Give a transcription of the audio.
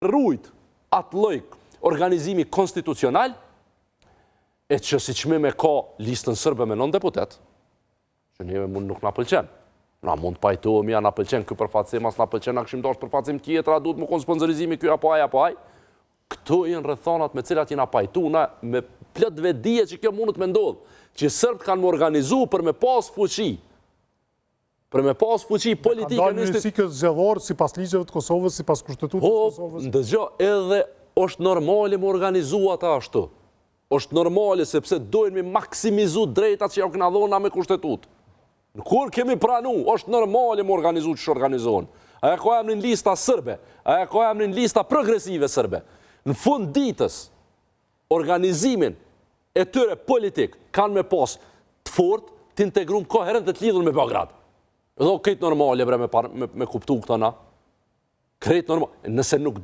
rrujt atë lloj organizimi konstitucional, e që si qme me ka listën sërbe me 9 deputet, që njëve mund nuk na pëlqen. Na mund pajtohemi, a na pëlqen ky përfaqësim, as na pëlqen, na këshim dash përfaqësim tjetër, a duhet më konë sponsorizimi ky apo aj. Këto janë rrethanat me cilat jena pajtu, na me plot vetdije që kjo mundet me ndodhë, që sërbët kanë më organizu për me pas fuqi. Për me pas fuqi politike. Ka dalë një sikë zgjedhor sipas ligjeve të Kosovës, sipas kushtetutës të Kosovës. Ndëgjo, edhe është normale më organizu ata ashtu. Është normale sepse dojnë me maksimizu drejtat që ja këna dhona me kushtetutë. Kur kemi pranu, është normale më organizu që shorganizohen. Aja ka emrin lista sërbe, aja ka emrin lista progresive sërbe. Në fund ditës, organizimin e tyre politik kanë me pas të fort, të integrum koherent të lidhur me Beograd. Edhe këtë normale bre me kuptu këta na. Këtë normale. Nëse nuk